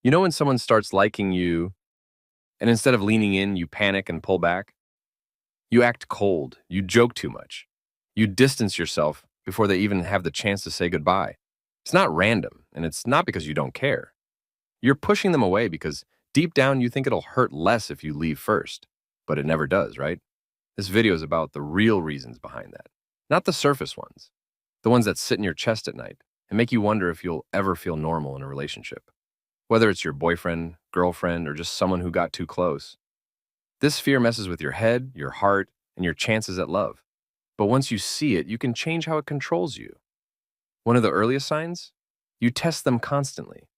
You know when someone starts liking you, and instead of leaning in, you panic and pull back? You act cold, you joke too much, you distance yourself before they even have the chance to say goodbye. It's not random, and it's not because you don't care. You're pushing them away because deep down you think it'll hurt less if you leave first. But it never does, right? This video is about the real reasons behind that, not the surface ones, the ones that sit in your chest at night and make you wonder if you'll ever feel normal in a relationship. Whether it's your boyfriend, girlfriend, or just someone who got too close. This fear messes with your head, your heart, and your chances at love. But once you see it, you can change how it controls you. One of the earliest signs? You test them constantly.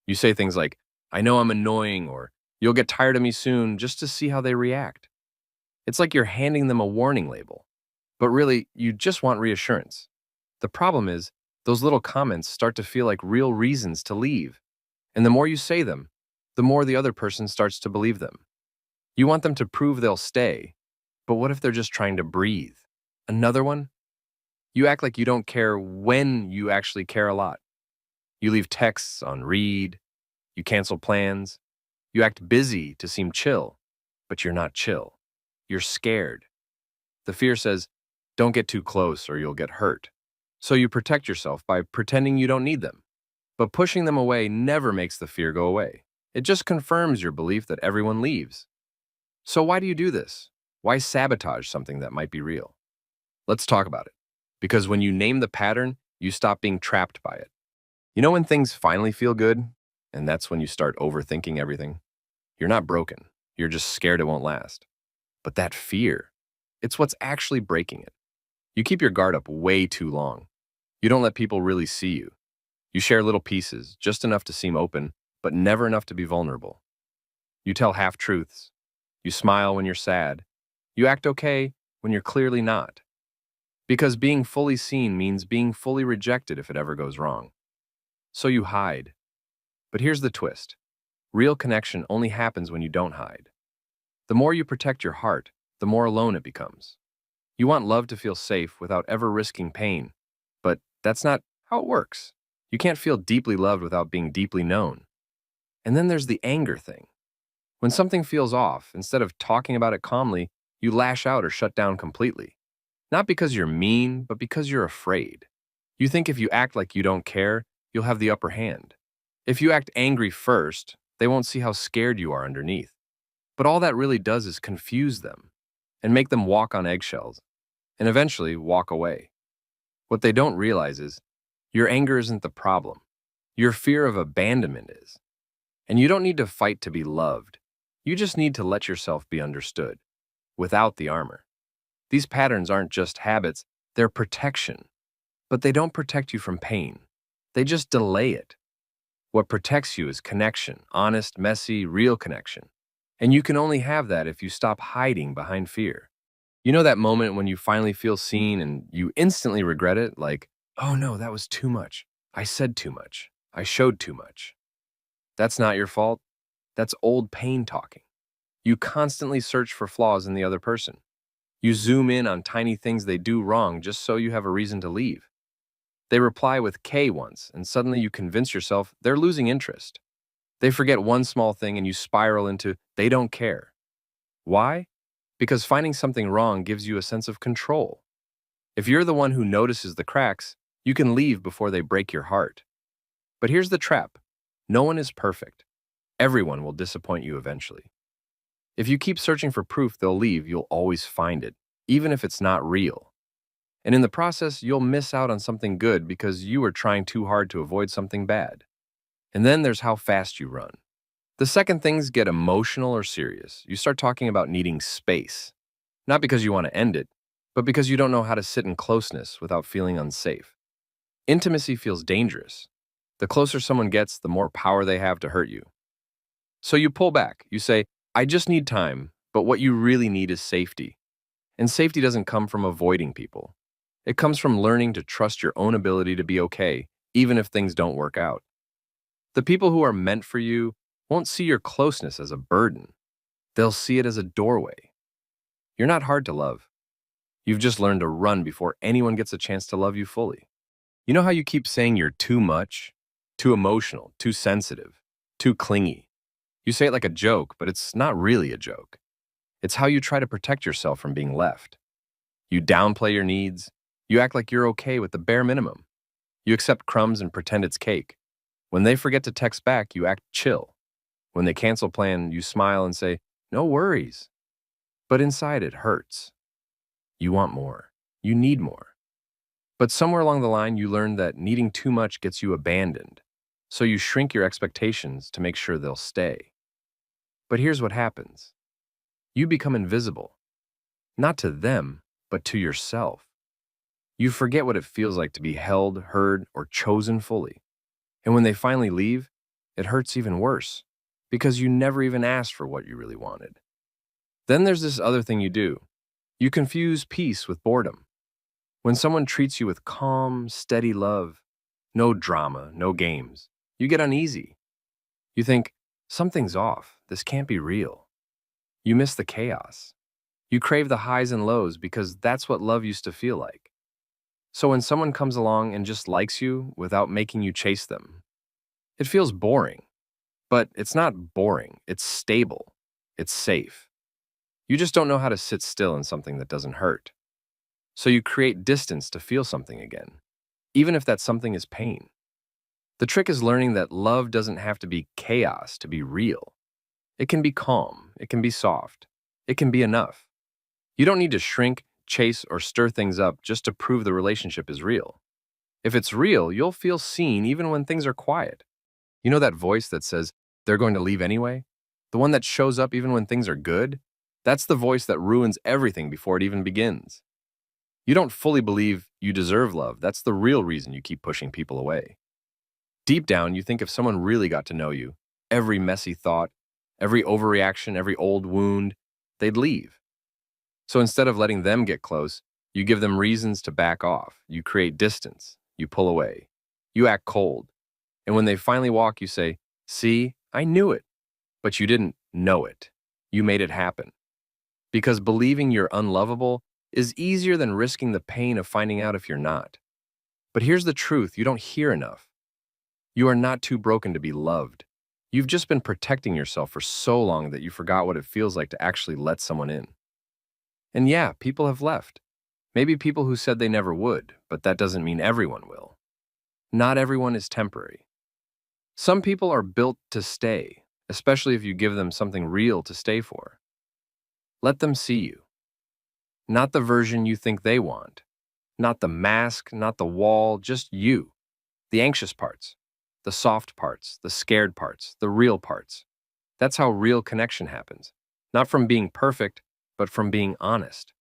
You say things like, I know I'm annoying, or you'll get tired of me soon, just to see how they react. It's like you're handing them a warning label. But really, you just want reassurance. The problem is, those little comments start to feel like real reasons to leave. And the more you say them, the more the other person starts to believe them. You want them to prove they'll stay, but what if they're just trying to breathe? Another one? You act like you don't care when you actually care a lot. You leave texts on read, you cancel plans, you act busy to seem chill, but you're not chill. You're scared. The fear says, don't get too close or you'll get hurt. So you protect yourself by pretending you don't need them. But pushing them away never makes the fear go away. It just confirms your belief that everyone leaves. So why do you do this? Why sabotage something that might be real? Let's talk about it. Because when you name the pattern, you stop being trapped by it. You know when things finally feel good, and that's when you start overthinking everything? You're not broken. You're just scared it won't last. But that fear, it's what's actually breaking it. You keep your guard up way too long. You don't let people really see you. You share little pieces, just enough to seem open, but never enough to be vulnerable. You tell half-truths. You smile when you're sad. You act okay when you're clearly not. Because being fully seen means being fully rejected if it ever goes wrong. So you hide. But here's the twist. Real connection only happens when you don't hide. The more you protect your heart, the more alone it becomes. You want love to feel safe without ever risking pain. But that's not how it works. You can't feel deeply loved without being deeply known. And then there's the anger thing. When something feels off, instead of talking about it calmly, you lash out or shut down completely. Not because you're mean, but because you're afraid. You think if you act like you don't care, you'll have the upper hand. If you act angry first, they won't see how scared you are underneath. But all that really does is confuse them and make them walk on eggshells and eventually walk away. What they don't realize is your anger isn't the problem. Your fear of abandonment is. And you don't need to fight to be loved. You just need to let yourself be understood, without the armor. These patterns aren't just habits, they're protection. But they don't protect you from pain. They just delay it. What protects you is connection, honest, messy, real connection. And you can only have that if you stop hiding behind fear. You know that moment when you finally feel seen and you instantly regret it, like, oh no, that was too much. I said too much. I showed too much. That's not your fault. That's old pain talking. You constantly search for flaws in the other person. You zoom in on tiny things they do wrong just so you have a reason to leave. They reply with K once, and suddenly you convince yourself they're losing interest. They forget one small thing and you spiral into they don't care. Why? Because finding something wrong gives you a sense of control. If you're the one who notices the cracks, you can leave before they break your heart. But here's the trap. No one is perfect. Everyone will disappoint you eventually. If you keep searching for proof they'll leave, you'll always find it, even if it's not real. And in the process, you'll miss out on something good because you were trying too hard to avoid something bad. And then there's how fast you run. The second things get emotional or serious, you start talking about needing space. Not because you want to end it, but because you don't know how to sit in closeness without feeling unsafe. Intimacy feels dangerous. The closer someone gets, the more power they have to hurt you. So you pull back. You say, I just need time, but what you really need is safety. And safety doesn't come from avoiding people. It comes from learning to trust your own ability to be okay, even if things don't work out. The people who are meant for you won't see your closeness as a burden. They'll see it as a doorway. You're not hard to love. You've just learned to run before anyone gets a chance to love you fully. You know how you keep saying you're too much, too emotional, too sensitive? too clingy. You say it like a joke, but it's not really a joke. It's how you try to protect yourself from being left. You downplay your needs. You act like you're okay with the bare minimum. You accept crumbs and pretend it's cake. When they forget to text back, you act chill. When they cancel plan, you smile and say, no worries. But inside it hurts. You want more. You need more. But somewhere along the line, you learn that needing too much gets you abandoned. So you shrink your expectations to make sure they'll stay. But here's what happens. You become invisible. Not to them, but to yourself. You forget what it feels like to be held, heard, or chosen fully. And when they finally leave, it hurts even worse, because you never even asked for what you really wanted. Then there's this other thing you do. You confuse peace with boredom. When someone treats you with calm, steady love, no drama, no games, you get uneasy. You think, something's off, this can't be real. You miss the chaos. You crave the highs and lows because that's what love used to feel like. So when someone comes along and just likes you without making you chase them, it feels boring. But it's not boring, it's stable, it's safe. You just don't know how to sit still in something that doesn't hurt. So you create distance to feel something again, even if that something is pain. The trick is learning that love doesn't have to be chaos to be real. It can be calm, it can be soft, it can be enough. You don't need to shrink, chase, or stir things up just to prove the relationship is real. If it's real, you'll feel seen even when things are quiet. You know that voice that says, they're going to leave anyway? The one that shows up even when things are good? That's the voice that ruins everything before it even begins. You don't fully believe you deserve love. That's the real reason you keep pushing people away. Deep down, you think if someone really got to know you, every messy thought, every overreaction, every old wound, they'd leave. So instead of letting them get close, you give them reasons to back off. You create distance. You pull away. You act cold. And when they finally walk, you say, see, I knew it. But you didn't know it. You made it happen. Because believing you're unlovable is easier than risking the pain of finding out if you're not. But here's the truth you don't hear enough. You are not too broken to be loved. You've just been protecting yourself for so long that you forgot what it feels like to actually let someone in. And yeah, people have left. Maybe people who said they never would, but that doesn't mean everyone will. Not everyone is temporary. Some people are built to stay, especially if you give them something real to stay for. Let them see you. Not the version you think they want. Not the mask, not the wall, just you. The anxious parts, the soft parts, the scared parts, the real parts. That's how real connection happens. Not from being perfect, but from being honest.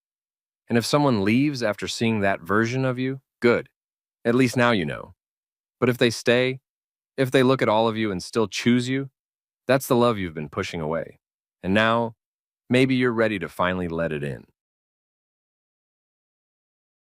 And if someone leaves after seeing that version of you, good. At least now you know. But if they stay, if they look at all of you and still choose you, that's the love you've been pushing away. And now, maybe you're ready to finally let it in.